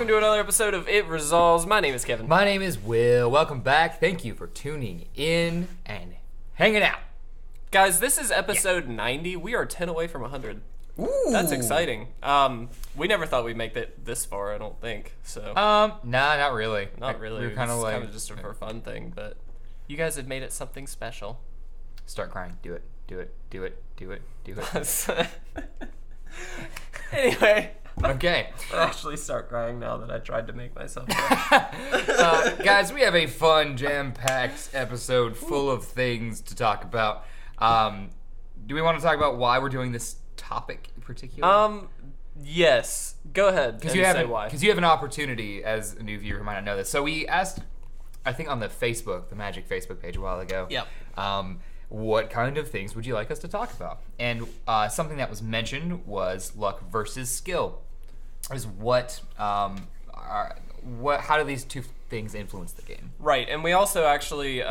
welcome to another episode of It Resolves. My name is Kevin. My name is Will. Welcome back. Thank you for tuning in and hanging out. Guys, this is episode 90. We are 10 away from 100. Ooh. That's exciting. We never thought we'd make it this far, I don't think. So. Nah, not really. Not really. We were kind of just a for fun thing, but you guys have made it something special. Start crying. Do it. Do it. Do it. Do it. Do it. Anyway. Okay. I actually start crying now that I tried to make myself cry. Guys, we have a fun, jam-packed episode full of things to talk about. Do we want to talk about why we're doing this topic in particular? Yes. Go ahead and say why. Because you have an opportunity as a new viewer who might not know this. So we asked, I think on the Magic Facebook page a while ago. Yep. What kind of things would you like us to talk about? And something that was mentioned was luck versus skill. Is how do these two things influence the game? Right, and we also actually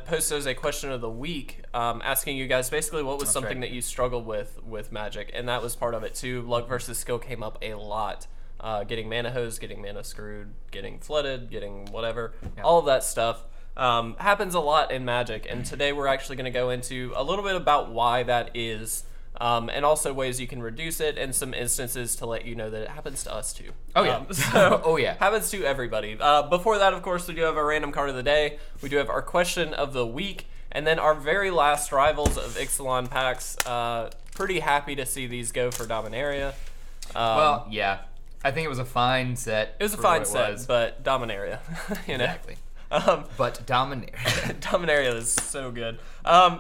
posted as a question of the week, asking you guys basically what was something that you struggled with Magic, and that was part of it too. Luck versus skill came up a lot. Getting mana hosed, getting mana screwed, getting flooded, getting whatever, all of that stuff. Happens a lot in Magic, and today we're actually going to go into a little bit about why that is, and also ways you can reduce it, and some instances to let you know that it happens to us too. Oh yeah, Happens to everybody. Before that, of course, we do have our random card of the day. We do have our question of the week, and then our very last rivals of Ixalan packs. Pretty happy to see these go for Dominaria. Well, yeah, I think it was a fine set. It was a fine set, but Dominaria, you know. Exactly. But Dominaria is so good.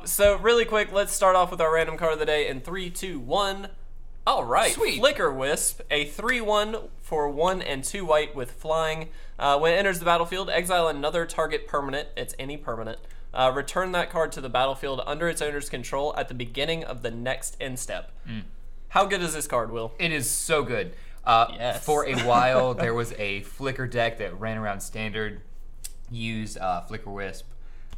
So really quick, let's start off with our random card of the day in 3, 2, 1. All right. Sweet. Flicker Wisp, a 3/1 for 1 and 2 white with flying. When it enters the battlefield, exile another target permanent. It's any permanent. Return that card to the battlefield under its owner's control at the beginning of the next end step. How good is this card, Will? It is so good. Yes. For a while, there was a Flicker deck that ran around Standard. Used Flicker Wisp,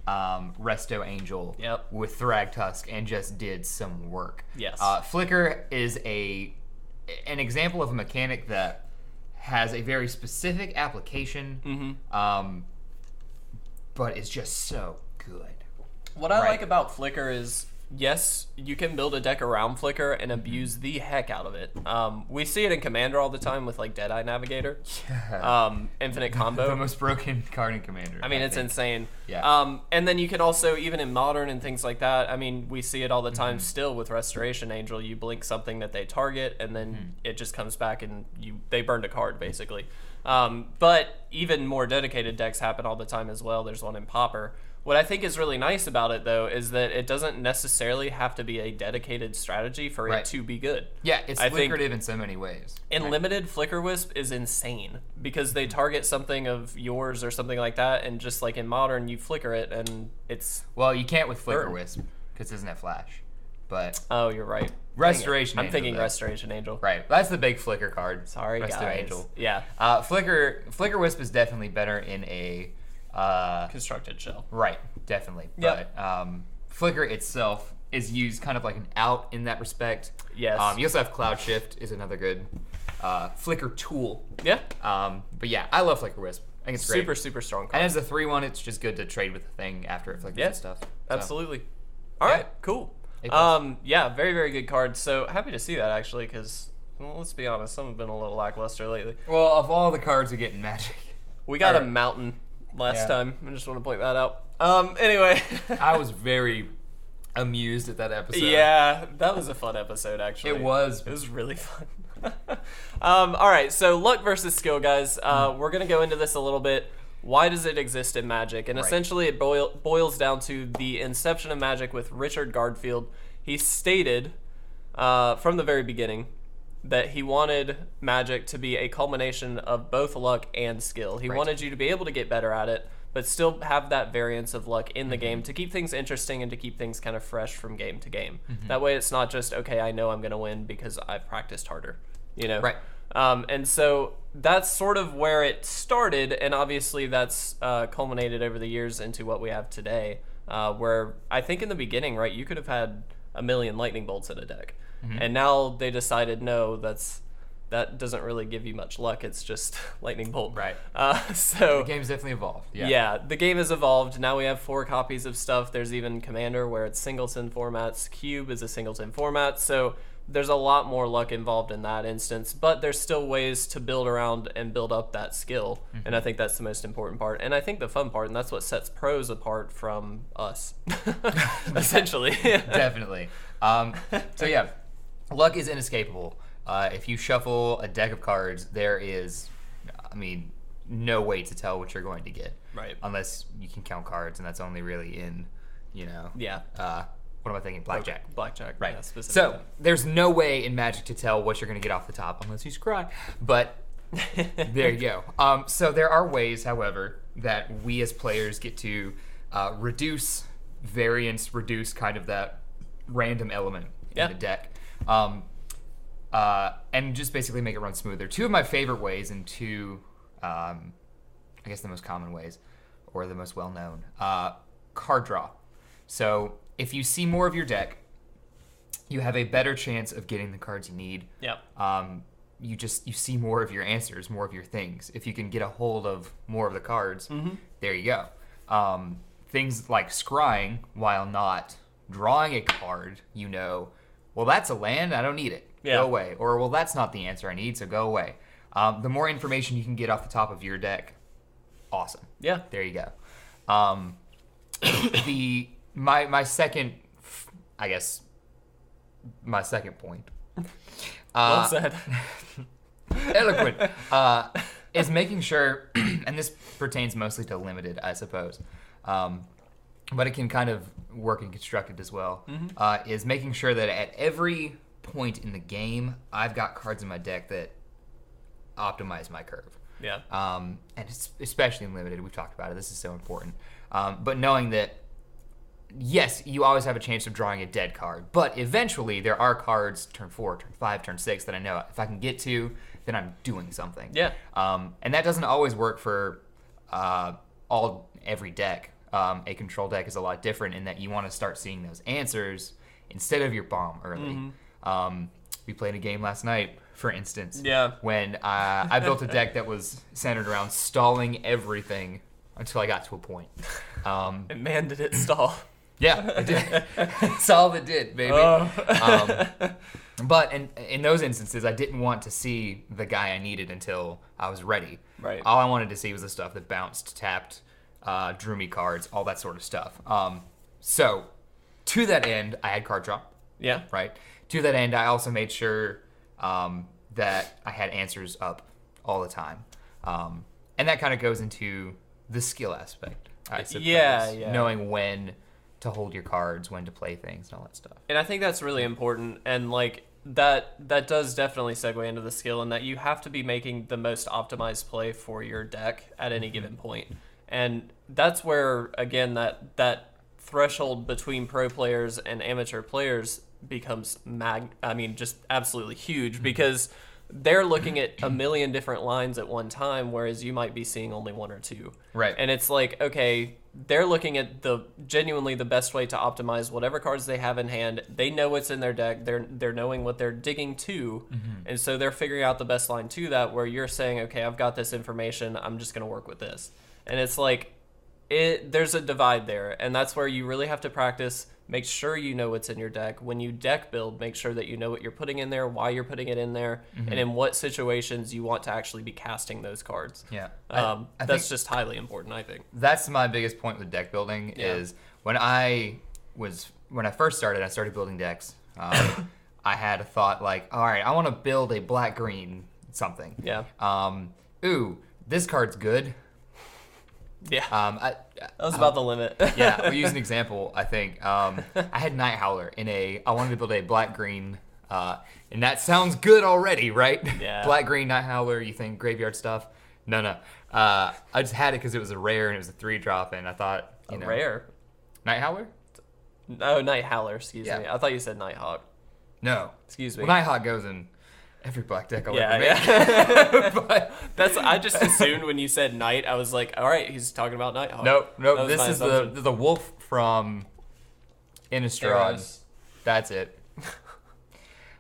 Resto Angel with Thragtusk, and just did some work. Yes. Flicker is an example of a mechanic that has a very specific application, but it's just so good. What I like about Flicker is, yes, you can build a deck around Flicker and abuse the heck out of it. We see it in Commander all the time with like Deadeye Navigator. Yeah. Infinite Combo. The most broken card in Commander. I mean, it's insane. Yeah. And then you can also, even in Modern and things like that, I mean, we see it all the time still with Restoration Angel. You blink something that they target, and then it just comes back and they burned a card, basically. But even more dedicated decks happen all the time as well. There's one in Pauper. What I think is really nice about it, though, is that it doesn't necessarily have to be a dedicated strategy for it to be good. Yeah, it's lucrative in so many ways. In Limited, Flicker Wisp is insane because they target something of yours or something like that, and just like in Modern, you flicker it, and it's... Well, you can't with Flicker Wisp because it doesn't have Flash. But oh, you're right. Restoration Angel. I'm thinking Restoration Angel. Right. That's the big Flicker card. Sorry, Resto guys. Angel. Yeah. Flicker Wisp is definitely better in a... constructed shell. Right, definitely. Yep. But Flicker itself is used kind of like an out in that respect. Yes. You also have Cloud Shift is another good Flicker tool. Yeah. But yeah, I love Flicker Wisp. I think it's great. Super, super strong card. And as a 3/1, it's just good to trade with the thing after it flickers and stuff. So. Absolutely. All right, cool. Yeah, very, very good card. So happy to see that, actually, because, well, let's be honest, some have been a little lackluster lately. Well, of all the cards we get in Magic. We got a mountain last time. I just want to point that out. Anyway. I was very amused at that episode. Yeah, that was a fun episode, actually. It was. It was really fun. All right, so luck versus skill, guys. We're going to go into this a little bit. Why does it exist in Magic? And essentially it boils down to the inception of Magic with Richard Garfield. He stated from the very beginning that he wanted Magic to be a culmination of both luck and skill. He wanted you to be able to get better at it, but still have that variance of luck in the game to keep things interesting and to keep things kind of fresh from game to game. That way it's not just, okay, I know I'm going to win because I've practiced harder, you know? Right. And so that's sort of where it started, and obviously that's culminated over the years into what we have today, where I think in the beginning, right, you could have had a million lightning bolts in a deck. And now they decided, no, that's that doesn't really give you much luck. It's just lightning bolt. Right. So the game's definitely evolved. Yeah, the game has evolved. Now we have 4 copies of stuff. There's even Commander where it's singleton formats. Cube is a singleton format. So there's a lot more luck involved in that instance, but there's still ways to build around and build up that skill. And I think that's the most important part. And I think the fun part, and that's what sets pros apart from us, essentially. Definitely. So yeah, luck is inescapable. If you shuffle a deck of cards, there is, no way to tell what you're going to get. Right. Unless you can count cards, and that's only really in, Yeah. What am I thinking? Blackjack. Blackjack. Right. Yeah, specifically. So there's no way in Magic to tell what you're going to get off the top unless you scry. But there you go. So there are ways, however, that we as players get to reduce variance, reduce kind of that random element in the deck. And just basically make it run smoother. 2 of my favorite ways and 2, I guess the most common ways, or the most well-known, card draw. So if you see more of your deck, you have a better chance of getting the cards you need. Yep. You see more of your answers, more of your things. If you can get a hold of more of the cards, there you go. Things like scrying, while not drawing a card, well, that's a land, I don't need it. Yeah. Go away. Or, well, that's not the answer I need, so go away. The more information you can get off the top of your deck, awesome. Yeah. There you go. My second, I guess, my second point. Well said. Eloquent. Is making sure, and this pertains mostly to limited, I suppose, but it can kind of work in constructed as well, is making sure that at every point in the game, I've got cards in my deck that optimize my curve. Yeah. And it's especially in limited. We've talked about it. This is so important. But knowing that, yes, you always have a chance of drawing a dead card, but eventually there are cards turn 4, turn 5, turn 6 that I know if I can get to, then I'm doing something. Yeah. And that doesn't always work for every deck. A control deck is a lot different in that you want to start seeing those answers instead of your bomb early. We played a game last night, for instance, when I built a deck that was centered around stalling everything until I got to a point. And man, did it stall. Yeah, it did. That's all it did, baby. But in those instances, I didn't want to see the guy I needed until I was ready. Right. All I wanted to see was the stuff that bounced, tapped, drew me cards, all that sort of stuff. So, to that end, I had card draw. Yeah. Right. To that end, I also made sure that I had answers up all the time. And that kind of goes into the skill aspect, I suppose. Yeah. Knowing when to hold your cards, when to play things, and all that stuff. And I think that's really important. And like that does definitely segue into the skill, in that you have to be making the most optimized play for your deck at any given point. And that's where, again, that threshold between pro players and amateur players becomes just absolutely huge, because they're looking at a million different lines at one time, whereas you might be seeing only 1 or 2. Right. And it's like, okay, they're looking at genuinely the best way to optimize whatever cards they have in hand. They know what's in their deck. They're knowing what they're digging to. And so they're figuring out the best line to that, where you're saying, okay, I've got this information, I'm just going to work with this. And it's like, there's a divide there, and that's where you really have to practice. Make sure you know what's in your deck. When you deck build, make sure that you know what you're putting in there, why you're putting it in there, and in what situations you want to actually be casting those cards. Yeah. That's just highly important, I think. That's my biggest point with deck building is when I first started, I started building decks. I had a thought like, all right, I want to build a black-green something. Yeah. Ooh, this card's good. Yeah. That was about the limit. Yeah, we'll use an example, I think. I had Night Howler I wanted to build a black-green, and that sounds good already, right? Yeah. Black-green Night Howler, you think graveyard stuff? No. I just had it because it was a rare and it was a 3-drop, and I thought, Rare? Night Howler? Oh, Night Howler, excuse me. Yeah. I thought you said Nighthawk. No. Excuse me. Well, Nighthawk goes in every black deck I'll ever make. Yeah. But I just assumed when you said night, I was like, all right, he's talking about Nighthawk. Nope. This is the wolf from Innistrad. Eros. That's it.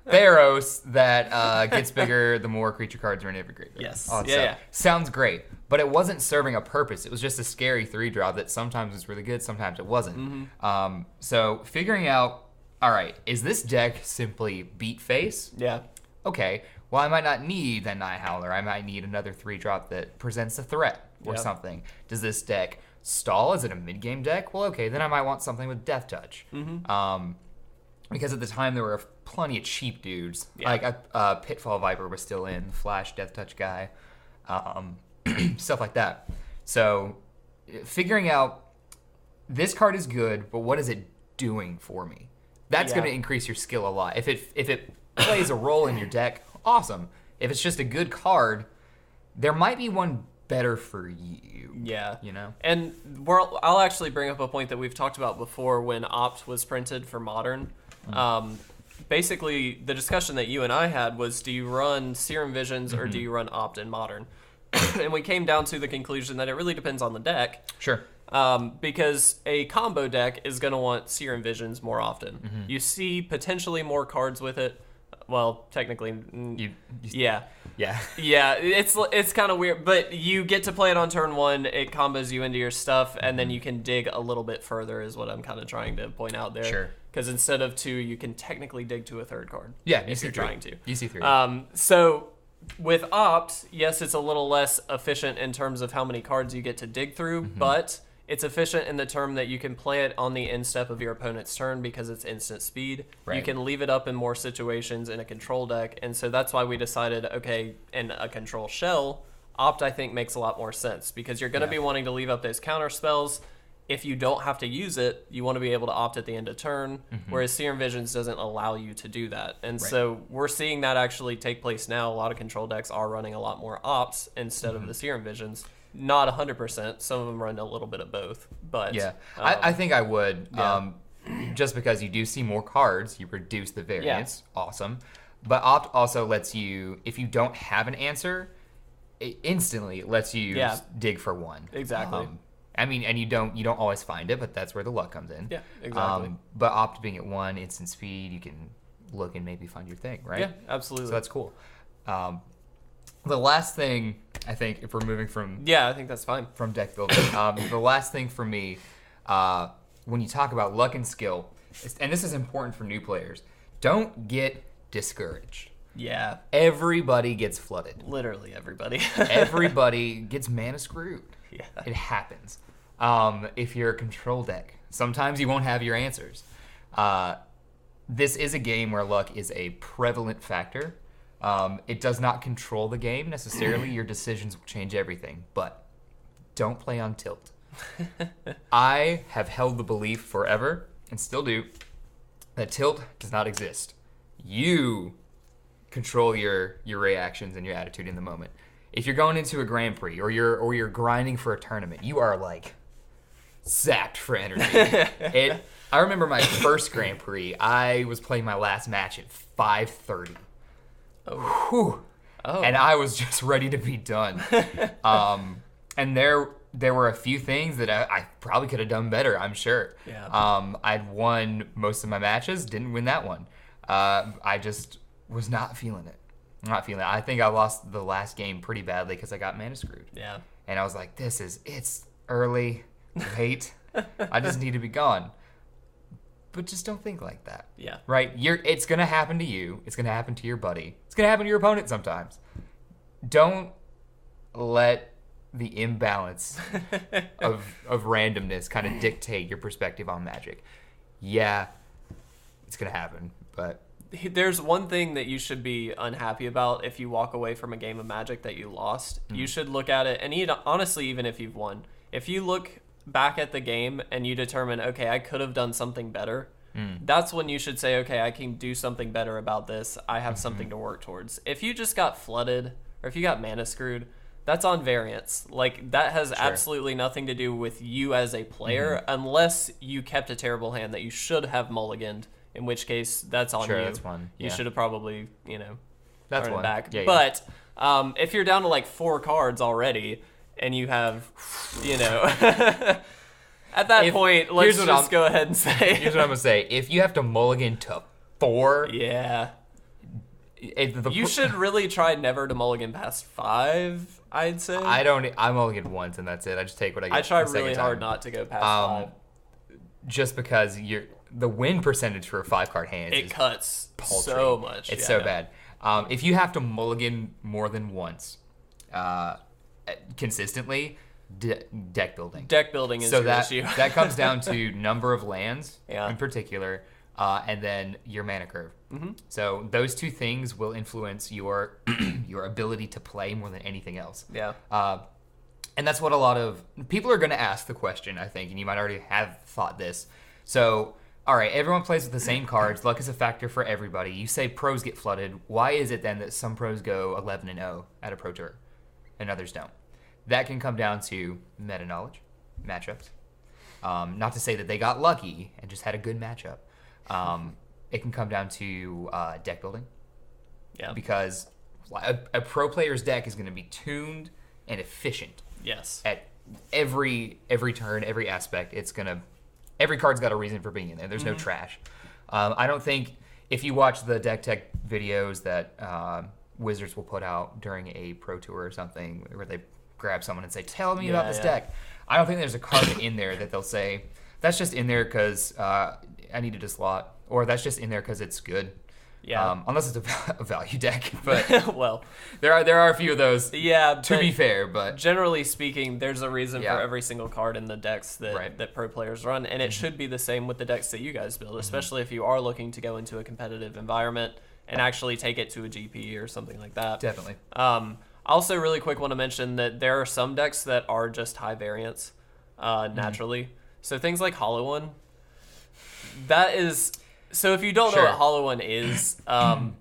Theros that gets bigger the more creature cards are in every graveyard. Yes. Yeah. Sounds great. But it wasn't serving a purpose. It was just a scary 3-drop that sometimes was really good, sometimes it wasn't. So figuring out, all right, is this deck simply beat face? Yeah. Okay, well, I might not need that Night Howler. I might need another 3-drop that presents a threat or something. Does this deck stall? Is it a mid-game deck? Well, okay, then I might want something with Death Touch. Because at the time, there were plenty of cheap dudes. Like Pitfall Viper was still in, Flash Death Touch guy, stuff like that. So figuring out, this card is good, but what is it doing for me? That's going to increase your skill a lot. If it plays a role in your deck, awesome. If it's just a good card, there might be one better for you. Yeah. You know? And I'll actually bring up a point that we've talked about before when Opt was printed for Modern. Basically, the discussion that you and I had was, do you run Serum Visions or do you run Opt in Modern? And we came down to the conclusion that it really depends on the deck. Sure. Because a combo deck is going to want Serum Visions more often. You see potentially more cards with it. Well, technically, yeah. It's kind of weird, but you get to play it on turn 1. It combos you into your stuff, and then you can dig a little bit further. Is what I'm kind of trying to point out there. Sure. Because instead of 2, you can technically dig to a 3rd card. Yeah, if you're trying to. You see 3. So with Opt, yes, it's a little less efficient in terms of how many cards you get to dig through, but it's efficient in the term that you can play it on the end step of your opponent's turn because it's instant speed. Right. You can leave it up in more situations in a control deck, and so that's why we decided, okay, in a control shell, Opt, I think, makes a lot more sense because you're going to be wanting to leave up those counter spells. If you don't have to use it, you want to be able to Opt at the end of turn, whereas Serum Visions doesn't allow you to do that. And so we're seeing that actually take place now. A lot of control decks are running a lot more Opts instead of the Serum Visions. Not 100%. Some of them run a little bit of both. But yeah, I think I would. Just because you do see more cards, you reduce the variance. Awesome. But Opt also lets you, if you don't have an answer, it instantly lets you dig for one. Exactly. I mean, and you don't always find it, but that's where the luck comes in. Yeah, exactly. But Opt being at 1, instant speed, you can look and maybe find your thing, right? Yeah, absolutely. So that's cool. The last thing, I think, if we're moving from... Yeah, I think that's fine. From deck building. The last thing for me, when you talk about luck and skill, and this is important for new players, don't get discouraged. Yeah. Everybody gets flooded. Literally everybody. Everybody gets mana screwed. Yeah. It happens. If you're a control deck, sometimes you won't have your answers. This is a game where luck is a prevalent factor. It does not control the game necessarily. Your decisions will change everything, but don't play on tilt. I have held the belief forever, and still do, that tilt does not exist. You control your reactions and your attitude in the moment. If you're going into a Grand Prix or you're grinding for a tournament, you are like zapped for energy. I remember my first Grand Prix. I was playing my last match at 5:30. Oh. And I was just ready to be done. And there were a few things that I probably could have done better, I'm sure. Yeah. I'd won most of my matches, didn't win that one. I just was not feeling it. I think I lost the last game pretty badly because I got mana screwed. Yeah. And I was like, it's early, late. I just need to be gone. But just don't think like that. Yeah. Right? It's going to happen to you. It's going to happen to your buddy. It's going to happen to your opponent sometimes. Don't let the imbalance of randomness kind of dictate your perspective on Magic. Yeah, it's going to happen, but... There's one thing that you should be unhappy about if you walk away from a game of Magic that you lost. You should look at it, and honestly, even if you've won, if you look back at the game and you determine, okay, I could have done something better, that's when you should say, okay, I can do something better about this. I have something to work towards. If you just got flooded, or if you got mana screwed, that's on variance. Like, that has absolutely nothing to do with you as a player, unless you kept a terrible hand that you should have mulliganed. In which case, that's on you. That's one. Yeah. You should have probably, that's turned one. it back. Yeah, but if you're down to like 4 cards already, and you have, at that point, let's just go ahead and say. Here's what I'm going to say. If you have to mulligan to 4, yeah, You should really try never to mulligan past 5, I'd say. I mulligan once and that's it. I just take what I get. I try really hard not to go past 5. Just because the win percentage for a 5-card hand it is cuts paltry. so much. It's so bad. If you have to mulligan more than once consistently, deck building. Deck building is your issue. That comes down to number of lands in particular, and then your mana curve. Mm-hmm. So those two things will influence your your ability to play more than anything else. Yeah. And that's what a lot of people are going to ask the question, I think, and you might already have thought this. So, all right, everyone plays with the same cards. Luck is a factor for everybody. You say pros get flooded. Why is it then that some pros go 11-0 at a pro tour and others don't? That can come down to meta knowledge, matchups. Not to say that they got lucky and just had a good matchup. It can come down to deck building. Yeah. Because a pro player's deck is going to be tuned and efficient. Yes. At every turn, every aspect, every card's got a reason for being in there. There's no trash. I don't think if you watch the deck tech videos that Wizards will put out during a pro tour or something, where they grab someone and say, "Tell me about this deck." I don't think there's a card in there that they'll say, "That's just in there because I needed a slot," or "That's just in there because it's good." Yeah. Unless it's a value deck, but well, there are a few of those. Yeah. To be fair, but generally speaking, there's a reason for every single card in the decks that that pro players run, and it should be the same with the decks that you guys build, especially if you are looking to go into a competitive environment and actually take it to a GP or something like that. Definitely. Also, really quick, want to mention that there are some decks that are just high variance naturally. So things like Hollow One. That is. So if you don't know what Hollow One is,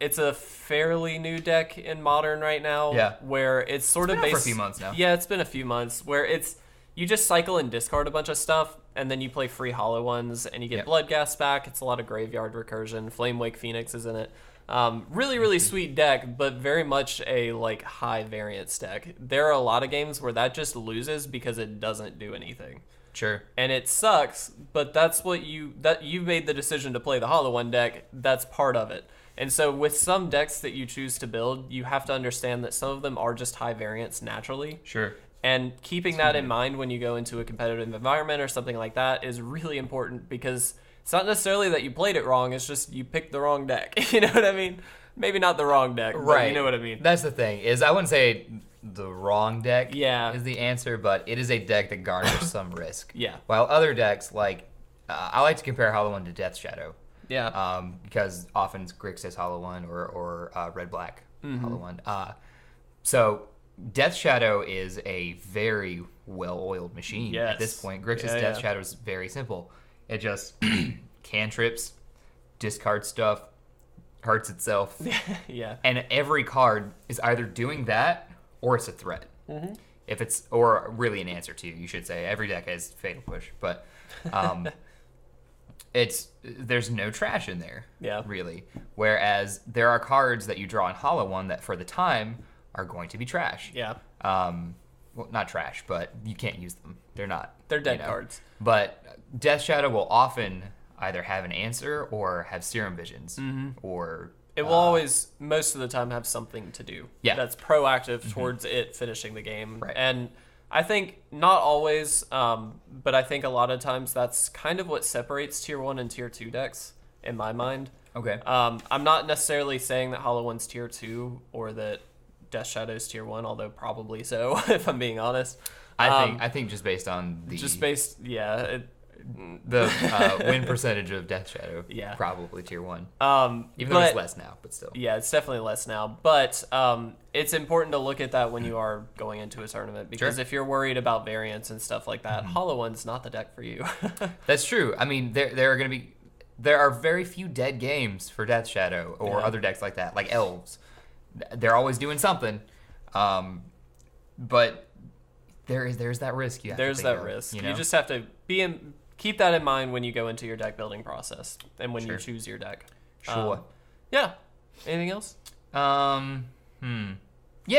it's a fairly new deck in Modern right now. Yeah. Where it's sort of based for a few months now. Yeah, it's been a few months where you just cycle and discard a bunch of stuff, and then you play free Hollow Ones, and you get Bloodghast back. It's a lot of graveyard recursion. Flamewake Phoenix is in it. Really, really sweet deck, but very much a high variance deck. There are a lot of games where that just loses because it doesn't do anything. Sure. And it sucks, but that's what you made the decision to play the Hollow One deck. That's part of it. And so with some decks that you choose to build, you have to understand that some of them are just high variance naturally. Sure. And keeping that in mind when you go into a competitive environment or something like that is really important, because it's not necessarily that you played it wrong, it's just you picked the wrong deck. You know what I mean? Maybe not the wrong deck, but you know what I mean. That's the thing, is I wouldn't say the wrong deck is the answer, but it is a deck that garners some risk. Yeah. While other decks, I like to compare Hollow One to Death Shadow. Yeah. Because often Grixis says Hollow One or Red-Black Hollow One. So Death Shadow is a very well-oiled machine at this point. Grixis Death Shadow is very simple. It just cantrips, discard stuff, hurts itself. Yeah. And every card is either doing that or it's a threat. Mm-hmm. If it's, or really an answer to, you should say. Every deck has Fatal Push, but there's no trash in there, really. Whereas there are cards that you draw in Hollow One that for the time are going to be trash. Yeah. Well, not trash, but you can't use them. They're not. They're dead cards. But Death Shadow will often either have an answer or have Serum Visions, or it will always, most of the time, have something to do. Yeah. That's proactive towards it finishing the game. Right. And I think not always, but I think a lot of times that's kind of what separates Tier 1 and Tier 2 decks, in my mind. Okay. I'm not necessarily saying that Hollow One's Tier 2 or that Death Shadow's Tier 1, although probably so, if I'm being honest. I think just based on the... Just based, the win percentage of Death Shadow, probably Tier 1. Even though it's less now, but still. Yeah, it's definitely less now. But it's important to look at that when you are going into a tournament, because if you're worried about variance and stuff like that, Hollow One's not the deck for you. That's true. I mean, there are very few dead games for Death Shadow or other decks like that, like Elves. They're always doing something, but there's that risk. There's that risk. You just have to keep that in mind when you go into your deck building process and when you choose your deck. Sure. Yeah. Anything else? Yeah,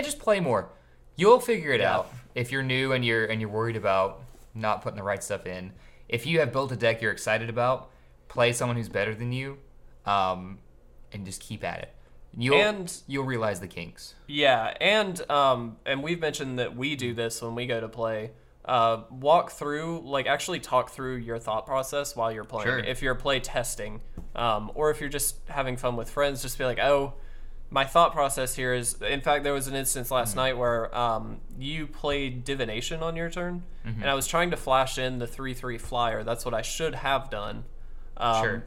just play more. You'll figure it out. If you're new and you're worried about not putting the right stuff in, if you have built a deck you're excited about, play someone who's better than you, and just keep at it. You'll realize the kinks. Yeah, and we've mentioned that we do this when we go to play. Walk through, like actually talk through your thought process while you're playing. Sure. If you're play testing, or if you're just having fun with friends, just be like, oh, my thought process here is, in fact, there was an instance last night where you played divination on your turn, and I was trying to flash in the 3/3 flyer. That's what I should have done. Sure.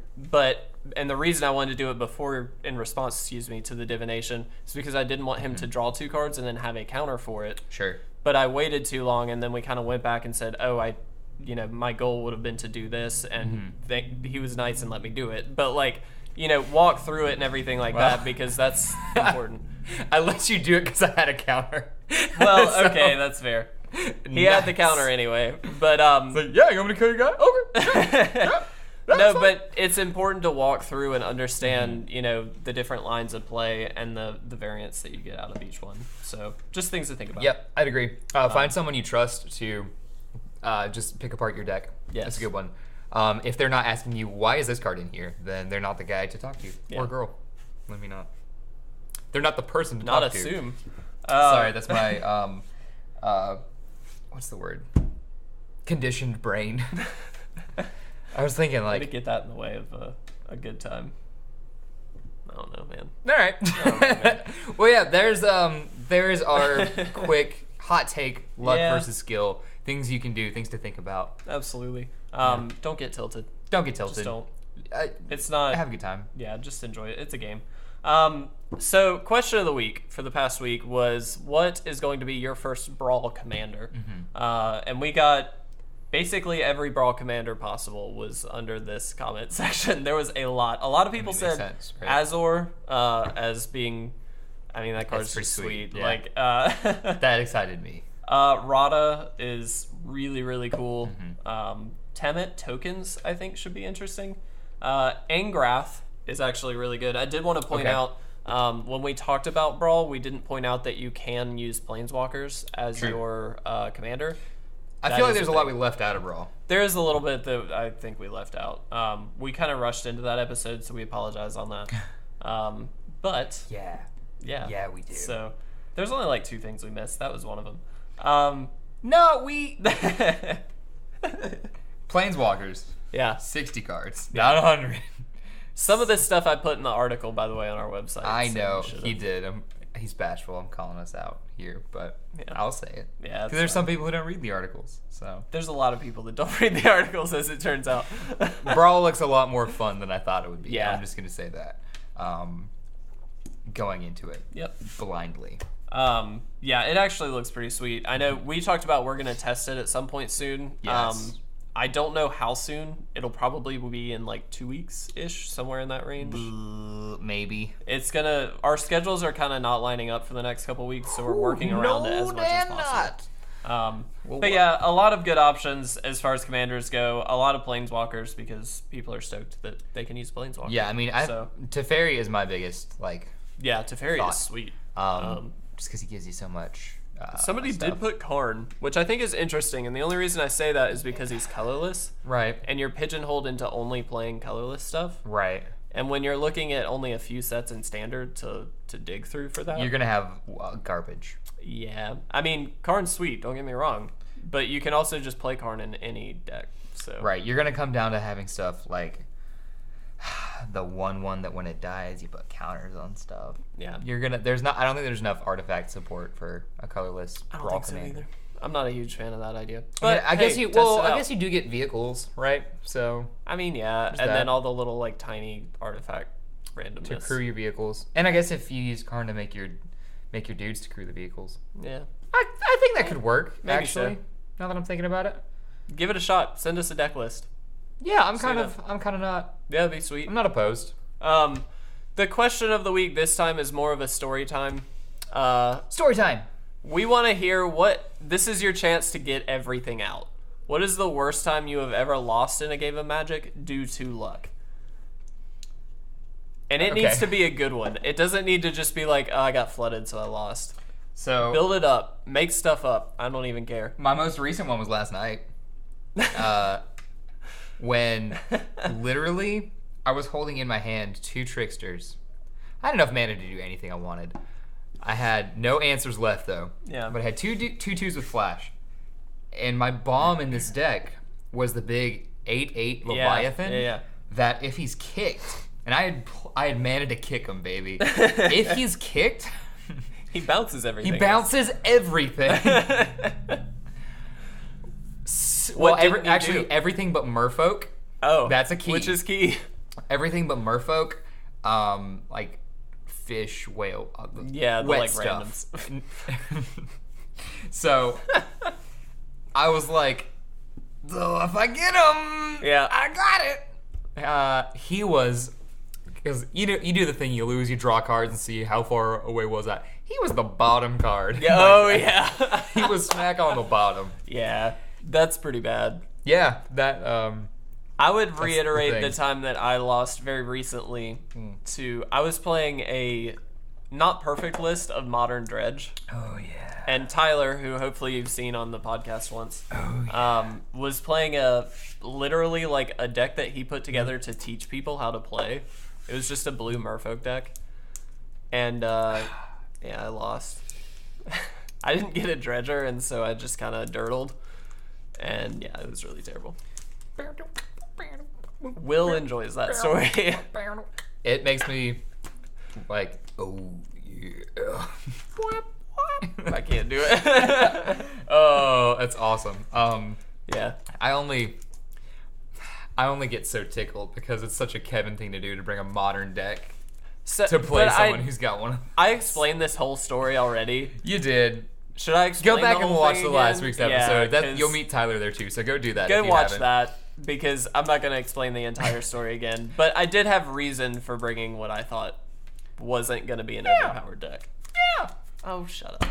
And the reason I wanted to do it before, in response, to the divination, is because I didn't want him to draw 2 cards and then have a counter for it. Sure. But I waited too long, and then we kind of went back and said, oh, my goal would have been to do this, and he was nice and let me do it. But, like, walk through it and everything like that, because that's important. I let you do it because I had a counter. Well, so, okay, that's fair. He had the counter anyway, but like, yeah, you want me to kill your guy? Okay. Yeah. No, but it's important to walk through and understand, the different lines of play and the variants that you get out of each one. So just things to think about. Yep, I'd agree. Find someone you trust to just pick apart your deck. Yes. That's a good one. If they're not asking you, why is this card in here, then they're not the guy to talk to. Yeah. Or girl. Let me not. They're not the person to not talk to. Not assume. Sorry, that's my, what's the word? Conditioned brain. I was thinking, like... to get that in the way of a good time. I don't know, man. All right. Well, yeah, there's our quick hot take, luck versus skill. Things you can do, things to think about. Absolutely. Don't get tilted. Don't get tilted. Just don't. It's not... Have a good time. Yeah, just enjoy it. It's a game. So, question of the week for the past week was, what is going to be your first Brawl commander? And we got... Basically, every Brawl commander possible was under this comment section. There was a lot. A lot of people said right? Azor as being... I mean, that card's pretty just sweet. Yeah. Like, that excited me. Rada is really, really cool. Temet tokens, I think, should be interesting. Angrath is actually really good. I did want to point out, when we talked about Brawl, we didn't point out that you can use Planeswalkers as your commander. I feel like there's a lot we left out of Brawl. There is a little bit that I think we left out. We kind of rushed into that episode, so we apologize on that. But yeah, we do. So there's only like 2 things we missed. That was one of them. No, we Planeswalkers. Yeah, 60 cards, not 100. Some of this stuff I put in the article, by the way, on our website. I know he did. He's bashful. I'm calling us out here, but I'll say it. Yeah, because there's some people who don't read the articles. So there's a lot of people that don't read the articles, as it turns out. Brawl looks a lot more fun than I thought it would be. Yeah, I'm just gonna say that. Going into it. Yep. Blindly. Yeah, it actually looks pretty sweet. I know we talked about we're gonna test it at some point soon. Yes. I don't know how soon. It'll probably be in like 2 weeks-ish, somewhere in that range. Maybe. Our schedules are kind of not lining up for the next couple weeks, so we're working around it as much as possible. But yeah, a lot of good options as far as commanders go. A lot of Planeswalkers, because people are stoked that they can use Planeswalkers. Yeah, I mean, Teferi is my biggest, Yeah, Teferi is sweet. Just because he gives you so much... Somebody did put Karn, which I think is interesting, and the only reason I say that is because he's colorless. Right. And you're pigeonholed into only playing colorless stuff. Right. And when you're looking at only a few sets in standard to dig through for that... You're going to have garbage. Yeah. I mean, Karn's sweet, don't get me wrong. But you can also just play Karn in any deck. So right. You're going to come down to having stuff like... the 1/1 that when it dies you put counters on stuff. Yeah. I don't think there's enough artifact support for a colorless Brawl commander. Either. I'm not a huge fan of that idea. But I guess you do get vehicles, right? So I mean, yeah, and then all the little tiny artifact randomness to crew your vehicles. And I guess if you use Karn to make your dudes to crew the vehicles. Yeah. I think that could work, maybe actually. So. Now that I'm thinking about it. Give it a shot. Send us a deck list. Yeah, I'm kind of not. Yeah, that'd be sweet. I'm not opposed. The question of the week this time is more of a story time. Story time. We want to hear this is your chance to get everything out. What is the worst time you have ever lost in a game of Magic due to luck? And it needs to be a good one. It doesn't need to just be like, oh, I got flooded, so I lost. So build it up. Make stuff up. I don't even care. My most recent one was last night. When literally I was holding in my hand 2 tricksters. I had enough mana to do anything I wanted. I had no answers left though. Yeah. But I had two twos with flash, and my bomb in this deck was the big 8/8 Leviathan. Yeah. That if he's kicked, and I had mana to kick him, baby. If he's kicked, he bounces everything. He bounces everything. Well, actually, everything but merfolk. Oh, that's a key. Which is key. Everything but merfolk, like fish, whale, the wet like stuff. randoms. So I was like, "So if I get him, yeah, I got it." He was, because you do the thing, you lose, you draw cards and see how far away was that. He was the bottom card. Yeah, oh yeah. He was smack on the bottom. Yeah, that's pretty bad. Yeah, that. I would reiterate the time that I lost very recently to. I was playing a not perfect list of Modern Dredge. Oh yeah. And Tyler, who hopefully you've seen on the podcast once, was playing literally like a deck that he put together to teach people how to play. It was just a blue Merfolk deck, and I lost. I didn't get a Dredger, and so I just kind of dirtled, and yeah, it was really terrible. Will enjoys that story. It makes me like, oh yeah. I can't do it. Oh, that's awesome. Yeah. I only get so tickled because it's such a Kevin thing to do, to bring a modern deck to play someone who's got one. I explained this whole story already. You did. Should I explain? Go back the whole and watch thing the again? last week's episode. Yeah, You'll meet Tyler there too, so go do that. Go if you watch haven't. that, because I'm not going to explain the entire story again. But I did have reason for bringing what I thought wasn't going to be an overpowered deck. Yeah. Oh, shut up.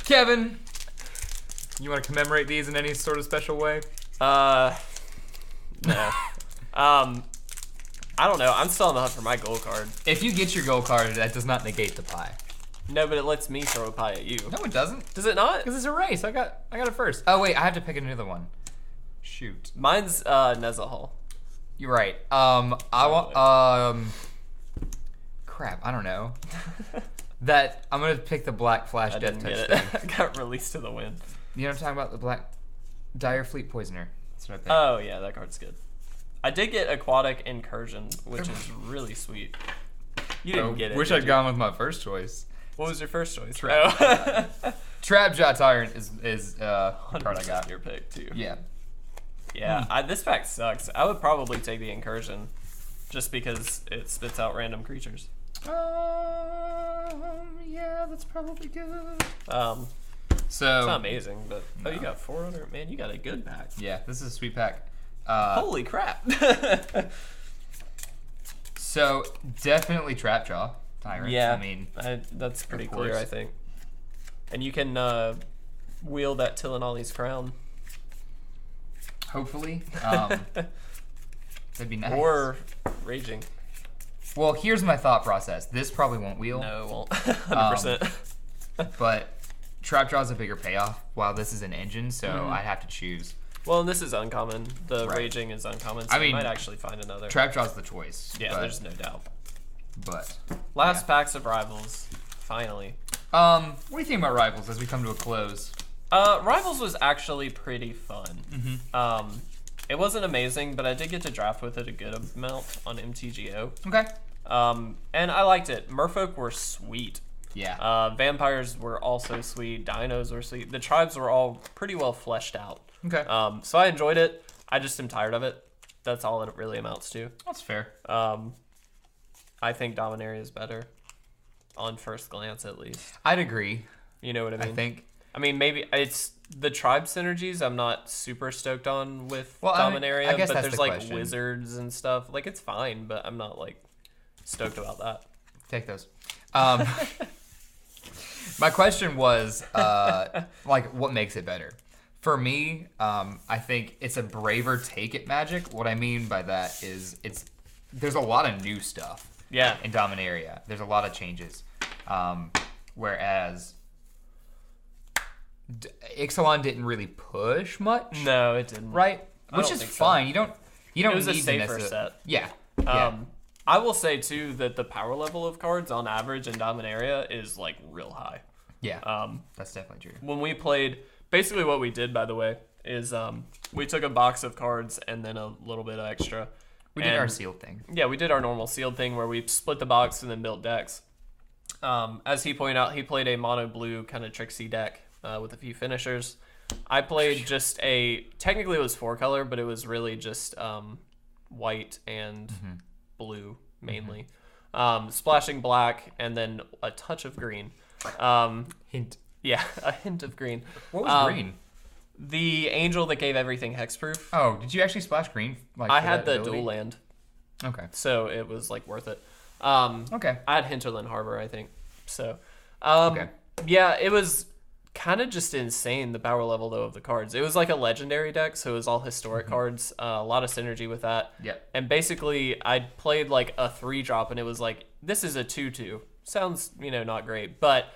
Kevin, you want to commemorate these in any sort of special way? No. I don't know. I'm still on the hunt for my gold card. If you get your gold card, that does not negate the pie. No, but it lets me throw a pie at you. No, it doesn't. Does it not? Because it's a race. I got it first. Oh wait, I have to pick another one. Shoot. Mine's Nezahal. You're right. I want crap. I don't know. That I'm gonna pick the black flash I death didn't touch get it. thing. I got released to the wind. You know what I'm talking about? The black Dire Fleet Poisoner. That's what I picked. Oh yeah, that card's good. I did get Aquatic Incursion, which is really sweet. You didn't get it. Wish I'd gone with my first choice. What was your first choice? Trapjaw Tyrant is a card I got. Your pick too. Yeah. Yeah, this pack sucks. I would probably take the Incursion, just because it spits out random creatures. Yeah, that's probably good. So it's not amazing, but no. You got 400. Man, you got a good pack. Yeah, this is a sweet pack. Holy crap! So definitely Trapjaw Tyrant. Yeah, I mean that's pretty clear, I think. And you can wield that Tillinolly's crown. Hopefully, that'd be nice. Or Raging. Well, here's my thought process. This probably won't wheel. No, it won't. 100%. But Trapjaw's a bigger payoff, while this is an engine, so I'd have to choose. Well, and this is uncommon. The Right. Raging is uncommon, so I might actually find another. Trapjaw's the choice. Yeah, but, there's no doubt. But Last packs of Rivals, finally. what do you think about Rivals as we come to a close? Rivals was actually pretty fun. It wasn't amazing, but I did get to draft with it a good amount on MTGO. Okay. And I liked it. Merfolk were sweet. Yeah. Vampires were also sweet. Dinos were sweet. The tribes were all pretty well fleshed out. Okay. So I enjoyed it. I just am tired of it. That's all it really amounts to. That's fair. I think Dominaria is better, on first glance at least. I'd agree. You know what I mean? I think. I mean, maybe it's the tribe synergies I'm not super stoked on with Well, Dominaria, I guess but that's there's the like question. wizards and stuff. Like, it's fine, but I'm not like stoked about that. Take those. My question was, like, what makes it better? For me, I think it's a braver take at Magic. What I mean by that is there's a lot of new stuff. Yeah. In Dominaria, there's a lot of changes, whereas Ixalan didn't really push much. No, it didn't. Right, I which don't is think so. fine. You don't It was need a safer to set. Yeah. I will say too that the power level of cards on average in Dominaria is like real high. Yeah, that's definitely true. When we played, basically what we did, by the way, is we took a box of cards and then a little bit extra. We did our sealed thing. Yeah, we did our normal sealed thing where we split the box and then built decks. As he pointed out, he played a mono blue kind of tricksy deck with a few finishers. I played just technically it was 4-color, but it was really just white and blue mainly. Splashing black and then a touch of green. Hint. Yeah, a hint of green. What was green? The angel that gave everything hexproof. Oh, did you actually splash green? Like, I had the dual land. Okay. So it was like worth it. Okay. I had Hinterland Harbor, I think. So, okay. Yeah, it was kind of just insane, the power level, though, of the cards. It was like a legendary deck, so it was all historic cards. A lot of synergy with that. Yep. And basically, I played like a 3-drop, and it was like, this is a 2/2. Sounds, not great, but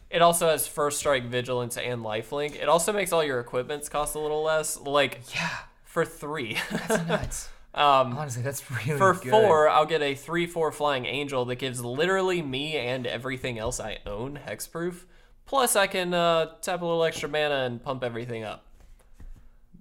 it also has First Strike, Vigilance, and Lifelink. It also makes all your equipments cost a little less. Like, yeah, for 3. That's nuts. Honestly, that's really for good. 4, I'll get a 3/4 Flying Angel that gives literally me and everything else I own hexproof. Plus, I can tap a little extra mana and pump everything up.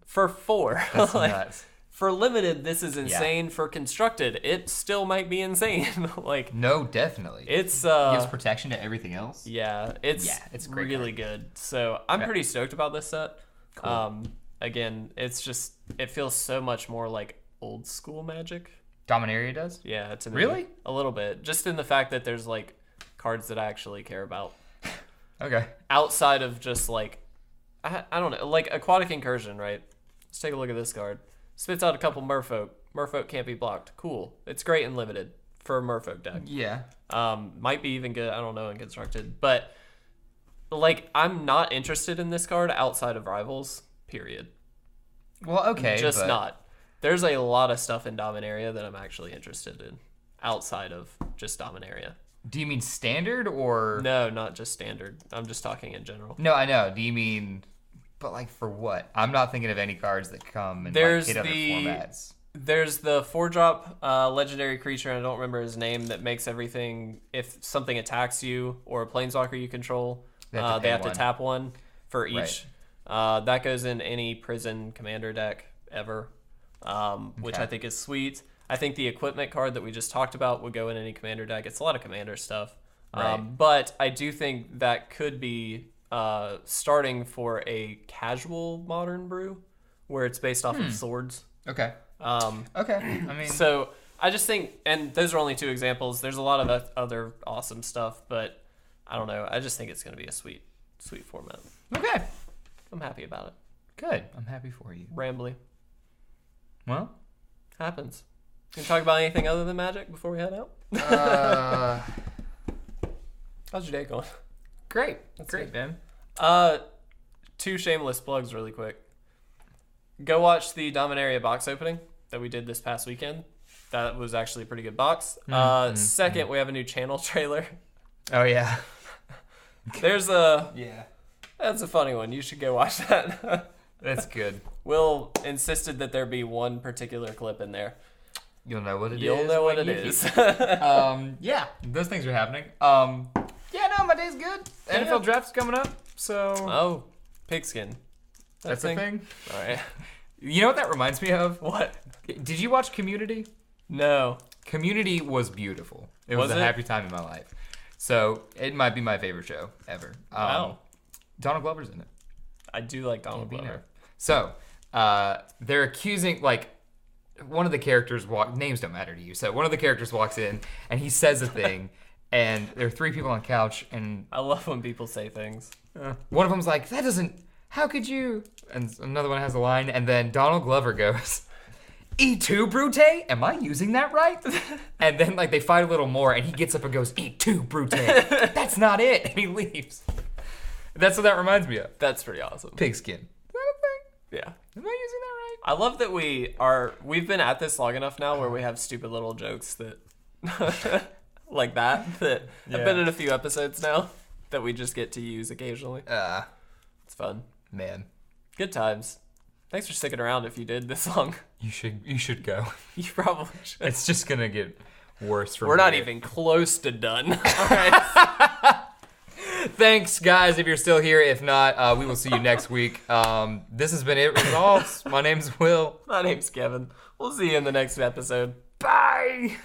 For 4. That's nuts. For limited, this is insane. Yeah. For constructed, it still might be insane. Like, no, definitely. It's gives protection to everything else. Yeah, it's great really good. So I'm pretty stoked about this set. Cool. Again, it feels so much more like old school Magic. Dominaria does? Yeah, to me. Really? A little bit. Just in the fact that there's like cards that I actually care about. Okay. Outside of just like, I don't know, like Aquatic Incursion, right? Let's take a look at this card. Spits out a couple Merfolk. Merfolk can't be blocked. Cool. It's great and limited for a Merfolk deck. Yeah. Might be even good, I don't know, in constructed. But like, I'm not interested in this card outside of Rivals, period. Well, okay. Just not. There's a lot of stuff in Dominaria that I'm actually interested in outside of just Dominaria. Do you mean standard or? No, not just standard. I'm just talking in general. No, I know. Do you mean, but like for what? I'm not thinking of any cards that come and like hit other formats. There's the 4-drop legendary creature, and I don't remember his name, that makes everything, if something attacks you or a planeswalker you control, they have to tap one for each. Right. That goes in any prison commander deck ever, which I think is sweet. I think the equipment card that we just talked about would go in any commander deck. It's a lot of commander stuff. Right. But I do think that could be starting for a casual modern brew where it's based off of swords. Okay. Okay. I mean, so I just think, and those are only 2 examples. There's a lot of other awesome stuff, but I don't know. I just think it's going to be a sweet format. Okay. I'm happy about it. Good. I'm happy for you. Rambly. Well, happens. Can you talk about anything other than Magic before we head out? How's your day going? Great. That's great, man. 2 shameless plugs really quick. Go watch the Dominaria box opening that we did this past weekend. That was actually a pretty good box. Second, we have a new channel trailer. Oh, yeah. There's a... Yeah. That's a funny one. You should go watch that. That's good. Will insisted that there be one particular clip in there. You'll know what it is. You'll know what it is. Yeah, those things are happening. Yeah, no, my day's good. NFL draft's coming up, so... Oh, pigskin. That's a thing? All right. You know what that reminds me of? What? Did you watch Community? No. Community was beautiful. It was a happy time in my life. So, it might be my favorite show ever. Wow. Donald Glover's in it. I do like Donald Glover. So, they're accusing, like, one of the characters names don't matter to you. So, one of the characters walks in, and he says a thing, and there are 3 people on the couch, and... I love when people say things. One of them's like, that doesn't... How could you? And another one has a line, and then Donald Glover goes, E2 Brute? Am I using that right? And then like they fight a little more, and he gets up and goes, E2 Brute. That's not it. And he leaves. That's what that reminds me of. That's pretty awesome. Pigskin. Is that a thing? Yeah. Am I using that right? I love that we've been at this long enough now where we have stupid little jokes that like that have been in a few episodes now that we just get to use occasionally. It's fun. Man. Good times. Thanks for sticking around if you did this long. You should go. You probably should. It's just gonna get worse from We're not here. even close to done. All right. Thanks, guys, if you're still here. If not, we will see you next week. This has been It Resolves. My name's Will. My name's Kevin. We'll see you in the next episode. Bye!